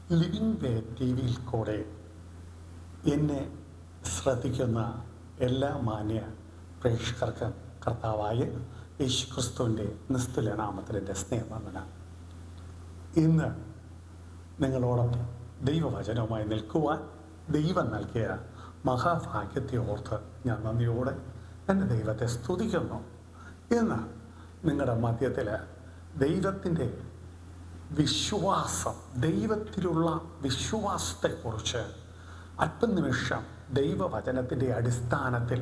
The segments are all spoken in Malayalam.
ലിവിങ് വേ ടി വിയിൽ കൂടെ എന്നെ ശ്രദ്ധിക്കുന്ന എല്ലാ മാന്യ പ്രേക്ഷകർക്കും കർത്താവായ യേശുക്രിസ്തുവിൻ്റെ നിസ്തുല നാമത്തിൽ എൻ്റെ സ്നേഹവന്ദനം. ഇന്ന് നിങ്ങളോടൊപ്പം ദൈവവചനവുമായി നിൽക്കുവാൻ ദൈവം നൽകിയ മഹാഭാഗ്യത്തെ ഓർത്ത് ഞാൻ നന്ദിയോടെ എൻ്റെ ദൈവത്തെ സ്തുതിക്കുന്നു. ഇന്ന് നിങ്ങളുടെ മധ്യത്തിൽ ദൈവത്തിൻ്റെ വിശ്വാസം, ദൈവത്തിലുള്ള വിശ്വാസത്തെക്കുറിച്ച് അല്പനിമിഷം ദൈവവചനത്തിൻ്റെ അടിസ്ഥാനത്തിൽ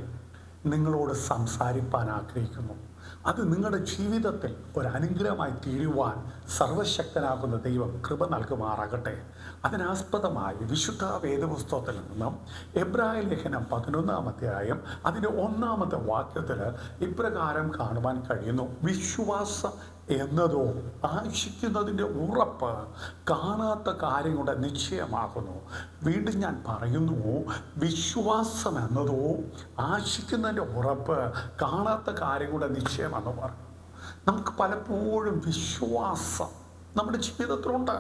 നിങ്ങളോട് സംസാരിപ്പാൻ ആഗ്രഹിക്കുന്നു. അത് നിങ്ങളുടെ ജീവിതത്തിൽ ഒരു അനുഗ്രഹമായി തീരുവാൻ സർവശക്തനാകുന്ന ദൈവം കൃപ നൽകുമാറാകട്ടെ. അതിനാസ്പദമായി വിശുദ്ധ വേദപുസ്തകത്തിൽ നിന്നും എബ്രായ ലേഖനം 11-ാം അധ്യായം അതിൻ്റെ 1-ാമത്തെ വാക്യത്തിൽ ഇപ്രകാരം കാണുവാൻ കഴിയുന്നു: വിശ്വാസം എന്നതോ ആശിക്കുന്നതിൻ്റെ ഉറപ്പ്, കാണാത്ത കാര്യങ്ങളുടെ നിശ്ചയമാകുന്നു. വീണ്ടും ഞാൻ പറയുന്നു, വിശ്വാസം എന്നതോ ആശിക്കുന്നതിൻ്റെ ഉറപ്പ്, കാണാത്ത കാര്യങ്ങളുടെ നിശ്ചയമെന്ന് പറഞ്ഞു. നമുക്ക് പലപ്പോഴും വിശ്വാസം നമ്മുടെ ജീവിതത്തിലുണ്ട്.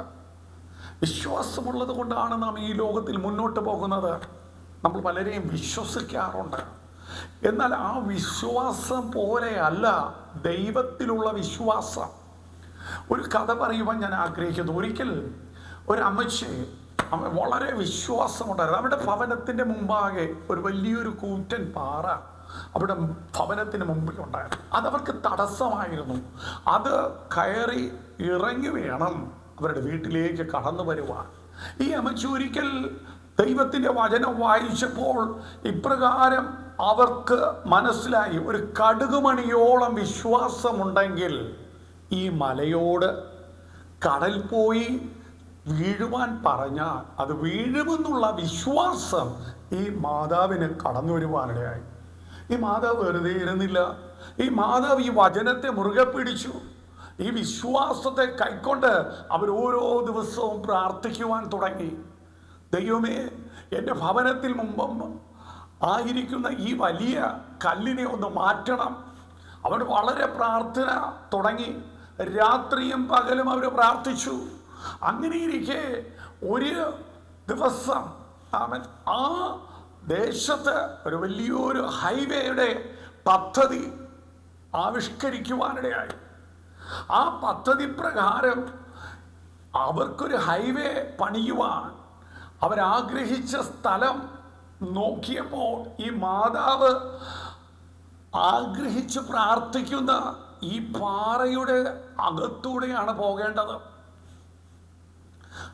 വിശ്വാസമുള്ളത് കൊണ്ടാണ് നാം ഈ ലോകത്തിൽ മുന്നോട്ട് പോകുന്നത്. നമ്മൾ പലരെയും വിശ്വസിക്കാറുണ്ട്. എന്നാൽ ആ വിശ്വാസം പോലെയല്ല ദൈവത്തിലുള്ള വിശ്വാസം. ഒരു കഥ പറയുവാൻ ഞാൻ ആഗ്രഹിക്കുന്നു. ഒരിക്കൽ ഒരു അമ്മച്ചി വളരെ വിശ്വാസമുണ്ടായിരുന്നു. അവിടെ ഭവനത്തിൻ്റെ മുമ്പാകെ ഒരു വലിയൊരു കൂറ്റൻ പാറ അവിടെ ഭവനത്തിന് മുമ്പിൽ ഉണ്ടായിരുന്നു. അതവർക്ക് തടസ്സമായിരുന്നു. അത് കയറി ഇറങ്ങി വേണം അവരുടെ വീട്ടിലേക്ക് കടന്നു വരുവാൻ. ഈ അമ്മച്ചി ഒരിക്കൽ ദൈവത്തിൻ്റെ വചനം വായിച്ചപ്പോൾ ഇപ്രകാരം അവർക്ക് മനസ്സിലായി, ഒരു കടുകുമണിയോളം വിശ്വാസമുണ്ടെങ്കിൽ ഈ മലയോട് കടൽ പോയി വീഴുവാൻ പറഞ്ഞാൽ അത് വീഴുമെന്നുള്ള വിശ്വാസം ഈ മാതാവിന് കടന്നു വരുവാനിടയായി. ഈ മാതാവ് വെറുതെ ഇരുന്നില്ല. ഈ മാതാവ് ഈ വചനത്തെ മുറുകെ പിടിച്ചു. ഈ വിശ്വാസത്തെ കൈക്കൊണ്ട് അവർ ഓരോ ദിവസവും പ്രാർത്ഥിക്കുവാൻ തുടങ്ങി. ദൈവമേ, എൻ്റെ ഭവനത്തിൽ മുമ്പ് ആയിരിക്കുന്ന ഈ വലിയ കല്ലിനെ ഒന്ന് മാറ്റണം. അവർ വളരെ പ്രാർത്ഥന തുടങ്ങി. രാത്രിയും പകലും അവർ പ്രാർത്ഥിച്ചു. അങ്ങനെയിരിക്കെ ഒരു ദിവസം ആ ദേശത്ത് ഒരു വലിയൊരു ഹൈവേയുടെ പദ്ധതി ആവിഷ്കരിക്കുവാനിടയായി. ആ പദ്ധതി പ്രകാരം അവർക്കൊരു ഹൈവേ പണിയുവാൻ അവരാഗ്രഹിച്ച സ്ഥലം നോക്കിയപ്പോൾ ഈ മാതാവ് ആഗ്രഹിച്ച് പ്രാർത്ഥിക്കുന്ന ഈ പാറയുടെ അകത്തൂടെയാണ് പോകേണ്ടത്.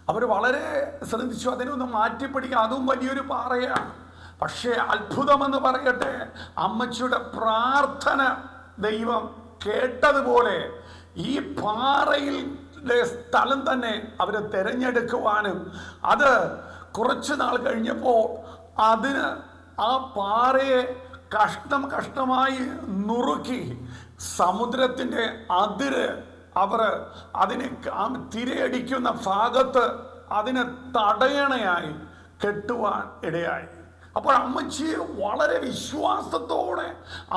അവർ വളരെ ശ്രദ്ധിച്ചു, അതിനൊന്ന് മാറ്റിപ്പിടിക്കുക. അതും വലിയൊരു പാറയാണ്. പക്ഷേ അത്ഭുതമെന്ന് പറയട്ടെ, അമ്മച്ചിയുടെ പ്രാർത്ഥന ദൈവം കേട്ടതുപോലെ ഈ പാറയിൽ സ്ഥലം തന്നെ അവരെ തിരഞ്ഞെടുക്കുവാനും, അത് കുറച്ച് നാൾ കഴിഞ്ഞപ്പോൾ അതിന് ആ പാറയെ കഷ്ടമായി നുറുക്കി സമുദ്രത്തിൻ്റെ അതിര് അവർ അതിനെ തിരയടിക്കുന്ന ഭാഗത്ത് അതിനെ തടയണയായി കെട്ടുവാൻ ഇടയായി. അപ്പോൾ അമ്മച്ചി വളരെ വിശ്വാസത്തോടെ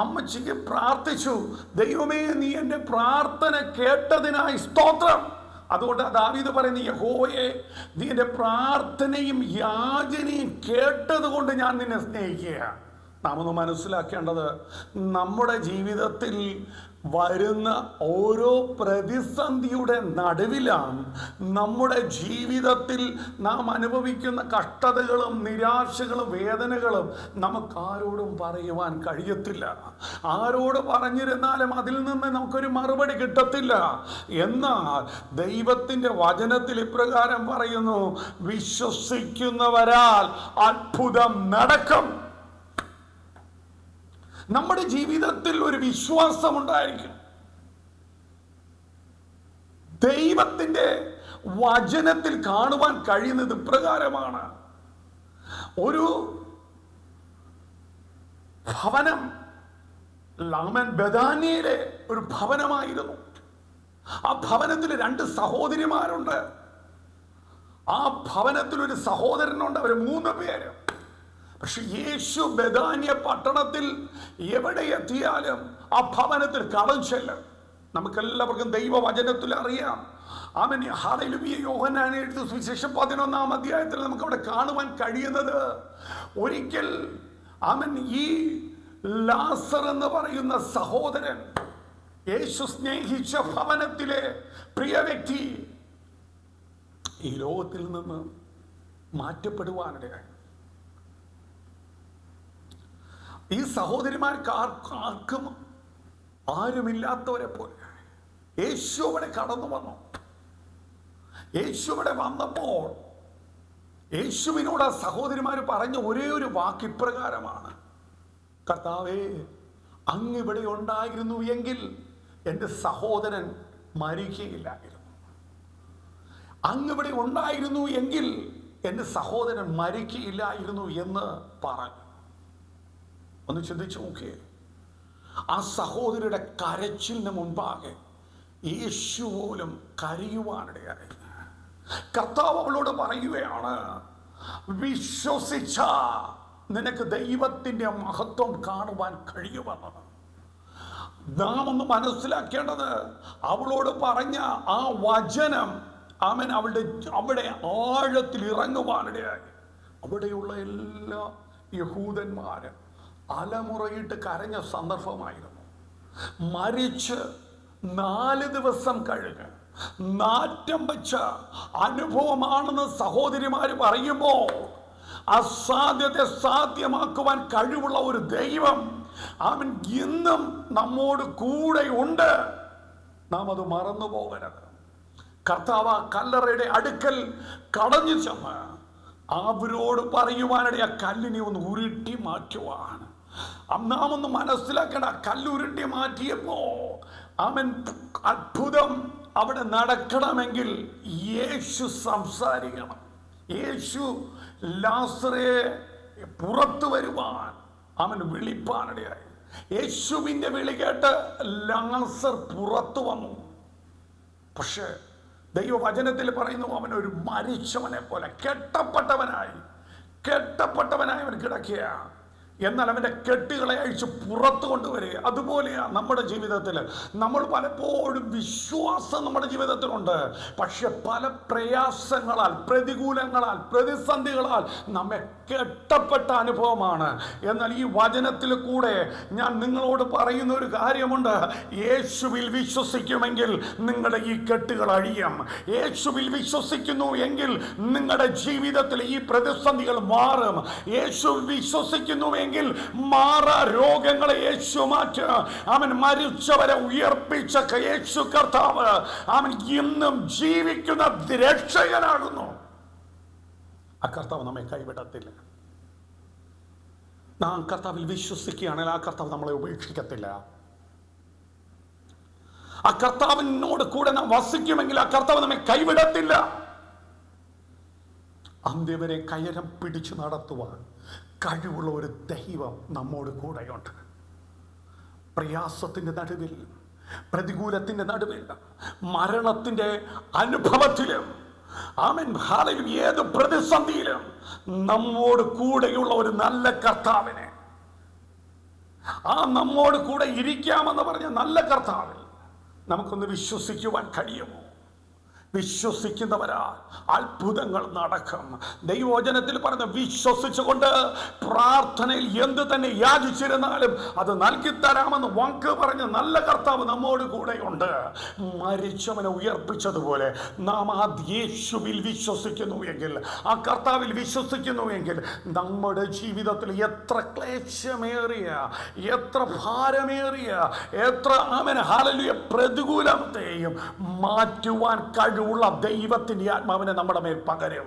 അമ്മച്ചിക്ക് പ്രാർത്ഥിച്ചു, ദൈവമേ, നീ എൻ്റെ പ്രാർത്ഥന കേട്ടതിനായി സ്തോത്രം. അതുകൊണ്ട് ദാവീദ് പറയുന്നു, യഹോവയെ, നീ എൻ്റെ പ്രാർത്ഥനയും യാചനയും കേട്ടത് കൊണ്ട് ഞാൻ നിന്നെ സ്നേഹിക്കുക. നാം ഒന്ന് മനസ്സിലാക്കേണ്ടത്, നമ്മുടെ ജീവിതത്തിൽ വരുന്ന ഓരോ പ്രതിസന്ധിയുടെ നടുവിലാണ് നമ്മുടെ ജീവിതത്തിൽ നാം അനുഭവിക്കുന്ന കഷ്ടതകളും നിരാശകളും വേദനകളും നമുക്കാരോടും പറയുവാൻ കഴിയത്തില്ല. ആരോട് പറഞ്ഞിരുന്നാലും അതിൽ നിന്ന് നമുക്കൊരു മറുപടി കിട്ടത്തില്ല. എന്നാൽ ദൈവത്തിൻ്റെ വചനത്തിൽ ഇപ്രകാരം പറയുന്നു, വിശ്വസിക്കുന്നവരാൽ അത്ഭുതം നടക്കും. നമ്മുടെ ജീവിതത്തിൽ ഒരു വിശ്വാസമുണ്ടായിരിക്കും. ദൈവത്തിൻ്റെ വചനത്തിൽ കാണുവാൻ കഴിയുന്നത് ഇപ്രകാരമാണ്: ഒരു ഭവനം ബെഥാനിയയിലെ ഒരു ഭവനമായിരുന്നു. ആ ഭവനത്തിൽ 2 സഹോദരിമാരുണ്ട്. ആ ഭവനത്തിൽ ഒരു സഹോദരനുണ്ട്. അവർ 3 പേര്. പക്ഷെ യേശു ബെഥാനിയ പട്ടണത്തിൽ എവിടെ എത്തിയാലും ആ ഭവനത്തിൽ കടം ചെല്ലും. നമുക്കെല്ലാവർക്കും ദൈവവചനത്തിൽ അറിയാം. ആമേൻ. ഹല്ലേലൂയ. യോഹന്നാൻ എഴുതിയ സുവിശേഷം 11-ാം അധ്യായത്തിൽ നമുക്ക് അവിടെ കാണുവാൻ കഴിയുന്നത്, ഒരിക്കൽ ആമേൻ ഈ ലാസർ എന്ന് പറയുന്ന സഹോദരൻ, യേശു സ്നേഹിച്ച ഭവനത്തിലെ പ്രിയ വ്യക്തി, ഈ ലോകത്തിൽ നിന്ന് മാറ്റപ്പെടുവാനിടയായി. ഈ സഹോദരിമാർക്ക് ആർക്കും ആരുമില്ലാത്തവരെ പോലെ യേശു അവിടെ കടന്നു വന്നു. യേശു അവിടെ വന്നപ്പോൾ യേശുവിനോട് ആ സഹോദരിമാർ പറഞ്ഞ ഒരേ ഒരു വാക്ക് ഇപ്രകാരമാണ്: കർത്താവേ, അങ്ങിവിടെ ഉണ്ടായിരുന്നു എങ്കിൽ എൻ്റെ സഹോദരൻ മരിക്കുകയില്ലായിരുന്നു. അങ്ങിവിടെ ഉണ്ടായിരുന്നു എങ്കിൽ എൻ്റെ സഹോദരൻ മരിക്കുകയില്ലായിരുന്നു എന്ന് പറഞ്ഞു. ഒന്ന് ചിന്തിച്ചു നോക്കിയേ. ആ സഹോദരിയുടെ കരച്ചിലിന് മുൻപാകെ യേശു പോലും കരയുവാനിടയായി. കർത്താവ് അവളോട് പറയുകയാണ്, വിശ്വസിച്ച നിനക്ക് ദൈവത്തിൻ്റെ മഹത്വം കാണുവാൻ കഴിയുമെന്നത്. നാം ഒന്ന് മനസ്സിലാക്കേണ്ടത്, അവളോട് പറഞ്ഞ ആ വചനം അവൻ അവിടെ ആഴത്തിൽ ഇറങ്ങുവാനിടയായി. അവിടെയുള്ള എല്ലാ യഹൂദന്മാരും അലമുറയിട്ട് കരഞ്ഞ സന്ദർഭമായിരുന്നു. മരിച്ച് 4 ദിവസം കഴിഞ്ഞ് നാറ്റം വെച്ച അനുഭവമാണെന്ന് സഹോദരിമാർ പറയുമ്പോൾ, അസാധ്യത്തെ സാധ്യമാക്കുവാൻ കഴിവുള്ള ഒരു ദൈവം അവൻ ഇന്നും നമ്മോട് കൂടെ ഉണ്ട്. നാം അത് മറന്നു പോകരുത്. കർത്താവ് കല്ലറയുടെ അടുക്കൽ കടഞ്ഞു ചെന്ന് അവരോട് പറയുവാനിടെ ആ കല്ലിനെ ഒന്ന് ഉരുട്ടി മാറ്റുവാൻ. നാം ഒന്ന് മനസ്സിലാക്കേണ്ട, കല്ലുരുട്ടി മാറ്റിയപ്പോ അവൻ അത്ഭുതം അവിടെ നടക്കണമെങ്കിൽ യേശു സംസാരിക്കണം. യേശു ലാസറെ പുറത്തു വരുവാൻ അവൻ വിളിപ്പാനിടയായി. യേശുവിൻ്റെ വിളി കേട്ട് ലാസർ പുറത്തു വന്നു. പക്ഷെ ദൈവവചനത്തിൽ പറയുന്നു, അവൻ ഒരു മരിച്ചവനെ പോലെ കെട്ടപ്പെട്ടവനായി അവൻ കിടക്കുക. എന്നാൽ അവൻ്റെ കെട്ടുകളെ അഴിച്ച് പുറത്തു കൊണ്ടുവരിക. അതുപോലെയാണ് നമ്മുടെ ജീവിതത്തിൽ. നമ്മൾ പലപ്പോഴും വിശ്വാസം നമ്മുടെ ജീവിതത്തിലുണ്ട്, പക്ഷെ പല പ്രയാസങ്ങളാൽ, പ്രതികൂലങ്ങളാൽ, പ്രതിസന്ധികളാൽ നമ്മെ കെട്ടപ്പെട്ട അനുഭവമാണ്. എന്നാൽ ഈ വചനത്തിൽ കൂടെ ഞാൻ നിങ്ങളോട് പറയുന്ന ഒരു കാര്യമുണ്ട്: യേശുവിൽ വിശ്വസിക്കുമെങ്കിൽ നിങ്ങളുടെ ഈ കെട്ടുകൾ അഴിയും. യേശുവിൽ വിശ്വസിക്കുന്നു എങ്കിൽ നിങ്ങളുടെ ജീവിതത്തിൽ ഈ പ്രതിസന്ധികൾ മാറും. യേശുവിൽ വിശ്വസിക്കുന്നുവെങ്കിൽ മാറാ രോഗങ്ങളെ യേശു മാറ്റുക. അവൻ മരിച്ചവരെ ഉയർപ്പിച്ച യേശു കർത്താവ് അവൻ ഇന്നും ജീവിക്കുന്ന രക്ഷകനാകുന്നു. ആ കർത്താവ് നമ്മെ കൈവിടത്തില്ല. നാം കർത്താവിൽ വിശ്വസിക്കുകയാണെങ്കിൽ ആ കർത്താവ് നമ്മളെ ഉപേക്ഷിക്കത്തില്ല. ആ കർത്താവിനോട് കൂടെ നാം വസിക്കുമെങ്കിൽ ആ കർത്താവ് നമ്മെ കൈവിടത്തില്ല. അന്ത്യവരെ കയരം പിടിച്ചു നടത്തുവാൻ കഴിവുള്ള ഒരു ദൈവം നമ്മോട് കൂടെയുണ്ട്. പ്രയാസത്തിൻ്റെ നടുവിൽ, പ്രതികൂലത്തിൻ്റെ നടുവിൽ, മരണത്തിൻ്റെ അനുഭവത്തിലും, ആമേൻ, ഹല്ലേലൂയ, ഏത് പ്രതിസന്ധിയിലും നമ്മോട് കൂടെയുള്ള ഒരു നല്ല കർത്താവിനെ, ആ നമ്മോട് കൂടെ ഇരിക്കാമെന്ന് പറഞ്ഞ നല്ല കർത്താവിൽ നമുക്കൊന്ന് വിശ്വസിക്കുവാൻ കഴിയുമോ? വിശ്വസിക്കുന്നവരാ അത്ഭുതങ്ങൾ നടക്കും. ദൈവവചനത്തിൽ പറഞ്ഞ വിശ്വസിച്ചുകൊണ്ട് പ്രാർത്ഥനയിൽ എന്ത് തന്നെ യാചിച്ചിരുന്നാലും അത് നൽകിത്തരാമെന്ന് വാക്ക് പറഞ്ഞ നല്ല കർത്താവ് നമ്മോട് കൂടെയുണ്ട്. മരിച്ചവനെ ഉയർപ്പിച്ചതുപോലെ നാം ആ യേശുവിൽ വിശ്വസിക്കുന്നു എങ്കിൽ, ആ കർത്താവിൽ വിശ്വസിക്കുന്നു എങ്കിൽ, നമ്മുടെ ജീവിതത്തിൽ എത്ര ക്ലേശമേറിയ, എത്ര ഭാരമേറിയ, എത്ര ഹല്ലേലൂയ പ്രതികൂലത്തെയും മാറ്റുവാൻ കഴിവുള്ള ദൈവത്തിന്റെ ആത്മാവിനെ നമ്മുടെ മേൽ പകരും.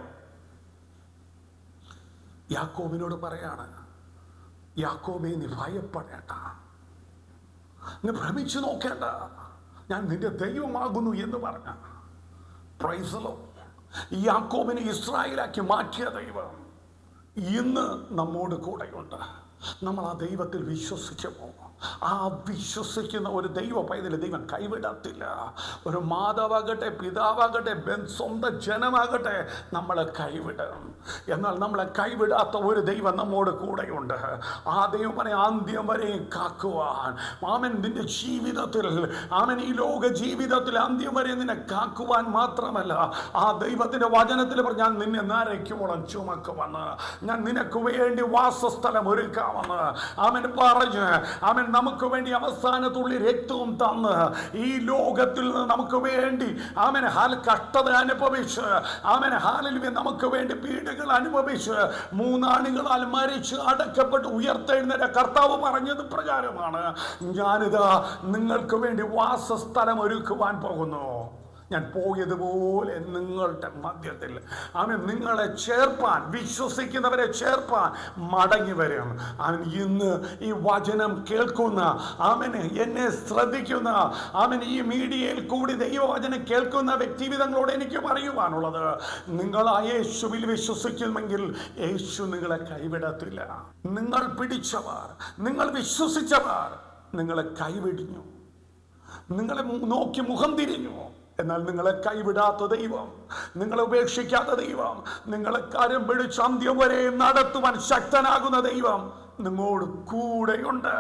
യാക്കോബിനോട് പറയാണ്, യാക്കോബേ, നീ ഭയപ്പെടേണ്ട, നീ ഭ്രമിച്ചു നോക്കേണ്ട, ഞാൻ നിന്റെ ദൈവമാകുന്നു എന്ന് പറഞ്ഞ പ്രൈസ് ദി ലോർഡ്. യാക്കോബിനെ ഇസ്രായേലാക്കി മാറ്റിയ ദൈവം ഇന്ന് നമ്മോട് കൂടെയുണ്ട്. നമ്മൾ ആ ദൈവത്തിൽ വിശ്വസിച്ചു പോകും. ആ വിശ്വസിക്കുന്ന ഒരു ദൈവ പൈതൽ ദൈവം കൈവിടത്തില്ല. ഒരു മാതാവാകട്ടെ, പിതാവാകട്ടെ, സ്വന്തം ജനമാകട്ടെ, നമ്മളെ കൈവിടും. എന്നാൽ നമ്മളെ കൈവിടാത്ത ഒരു ദൈവം നമ്മോട് കൂടെയുണ്ട്. ആ ദൈവം പറയും, അന്ത്യം വരെയും കാക്കുവാൻ. ആമൻ. നിന്റെ ജീവിതത്തിൽ, ആമൻ, ഈ ലോക ജീവിതത്തിൽ അന്ത്യം വരെ നിന്നെ കാക്കുവാൻ മാത്രമല്ല, ആ ദൈവത്തിന്റെ വചനത്തിൽ പറഞ്ഞു, ഞാൻ നിന്നെ നരയ്ക്കോളം ചുമക്കുമെന്ന്, ഞാൻ നിനക്ക് വേണ്ടി വാസസ്ഥലം ഒരുക്കാമെന്ന് അവൻ പറഞ്ഞ്, അവൻ നമുക്ക് വേണ്ടി അവസാനത്തുള്ളി രക്തവും തന്ന് ഈ ലോകത്തിൽ നിന്ന് നമുക്ക് വേണ്ടി അവൻ കഷ്ടത അനുഭവിച്ച്, അവൻ നമുക്ക് വേണ്ടി പീഡകൾ അനുഭവിച്ച് 3 ആണികളാൽ മരിച്ച് അടക്കപ്പെട്ട് ഉയർത്തെഴുന്നേറ്റ കർത്താവ് പറഞ്ഞത് പ്രകാരമാണ്, ഞാനിതാ നിങ്ങൾക്ക് വേണ്ടി വാസസ്ഥലം ഒരുക്കുവാൻ പോകുന്നു. ഞാൻ പോയതുപോലെ നിങ്ങളുടെ മധ്യത്തിൽ അവൻ നിങ്ങളെ ചേർപ്പാൻ, വിശ്വസിക്കുന്നവരെ ചേർപ്പാൻ മടങ്ങി വരും. അവൻ ഇന്ന് ഈ വചനം കേൾക്കുന്ന, അവന് എന്നെ ശ്രദ്ധിക്കുന്ന, അവൻ ഈ മീഡിയയിൽ കൂടി ദൈവവചനം കേൾക്കുന്ന വ്യക്തിവിധങ്ങളോട് എനിക്ക് പറയുവാനുള്ളത്, നിങ്ങൾ ആ യേശുവിൽ വിശ്വസിക്കുമെങ്കിൽ യേശു നിങ്ങളെ കൈവിടത്തില്ല. നിങ്ങൾ പിടിച്ചവർ, നിങ്ങൾ വിശ്വസിച്ചവർ നിങ്ങളെ കൈവിടിഞ്ഞു, നിങ്ങളെ നോക്കി മുഖം തിരിഞ്ഞു. എന്നാൽ നിങ്ങളെ കൈവിടാത്ത ദൈവം, നിങ്ങളെ ഉപേക്ഷിക്കാത്ത ദൈവം, നിങ്ങളെ കരം പിടിച്ച് അന്ത്യം വരെ നടത്തുവാൻ ശക്തനാകുന്ന ദൈവം നിങ്ങളോട് കൂടെയുണ്ട്.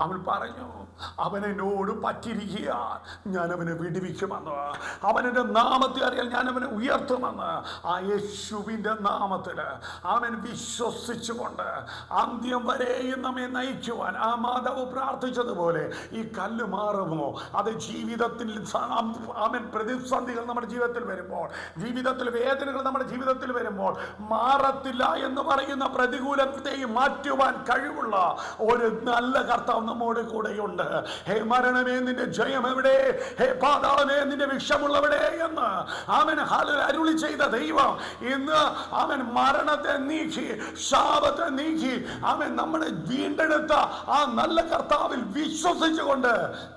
അവൻ പറഞ്ഞു, അവനോട് പറ്റിയിരിക്കുക, ഞാൻ അവനെ വിടുവിക്കുമെന്ന്. അവൻ്റെ നാമത്തെ അറിയാൻ ഞാൻ അവനെ ഉയർത്തുമെന്ന്. ആ യേശുവിൻ്റെ നാമത്തിൽ അവൻ വിശ്വസിച്ചുകൊണ്ട് അന്ത്യം വരെയും നമ്മെ നയിക്കുവാൻ ആ മാതാവ് പ്രാർത്ഥിച്ചതുപോലെ ഈ കല്ല് മാറുമോ? അത് ജീവിതത്തിൽ അവൻ പ്രതിസന്ധികൾ നമ്മുടെ ജീവിതത്തിൽ വരുമ്പോൾ, ജീവിതത്തിൽ വേദനകൾ നമ്മുടെ ജീവിതത്തിൽ വരുമ്പോൾ മാറത്തില്ല എന്ന് പറയുന്ന പ്രതികൂലത്തെയും മാറ്റുവാൻ കഴിവുള്ള ഒരു നല്ല കർത്താവ് നമ്മോട് കൂടെയുണ്ട്. ഹേ മരണമേ, നിന്റെ ജയം എവിടെ? ഹേ പാതാളമേ, നിന്റെ വിഷമുള്ളവിടെ എന്ന് അവൻ അരുളി ചെയ്ത ദൈവം ഇന്ന് അവൻ മരണത്തെ നീക്കി, ശാപത്തെ നീക്കി, അവൻ നമ്മളെ വീണ്ടെടുത്ത ആ നല്ല കർത്താവിൽ വിശ്വസിച്ചുകൊണ്ട്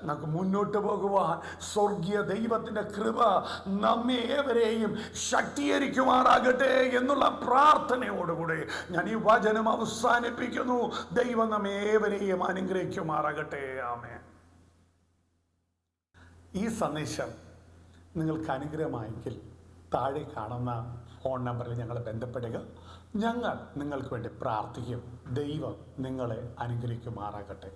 നമുക്ക് മുന്നോട്ട് പോകുവാൻ സ്വർഗീയ ദൈവത്തിന്റെ കൃപ നമ്മെ ഏവരെയും ശക്തീകരിക്കുമാറാകട്ടെ എന്നുള്ള പ്രാർത്ഥനയോടുകൂടി ഞാൻ ഈ വചനം അവസാനിപ്പിക്കുന്നു. ദൈവം നമ്മെ ഏവരെയും അനുഗ്രഹിക്കുമാറാകട്ടെ. ആമേൻ. ഈ സന്ദേശം നിങ്ങൾക്ക് അനുഗ്രഹമായെങ്കിൽ താഴെ കാണുന്ന ഫോൺ നമ്പറിൽ ഞങ്ങളെ ബന്ധപ്പെടുക. ഞങ്ങൾ നിങ്ങൾക്ക് വേണ്ടി പ്രാർത്ഥിക്കും. ദൈവം നിങ്ങളെ അനുഗ്രഹിക്കുമാറാകട്ടെ.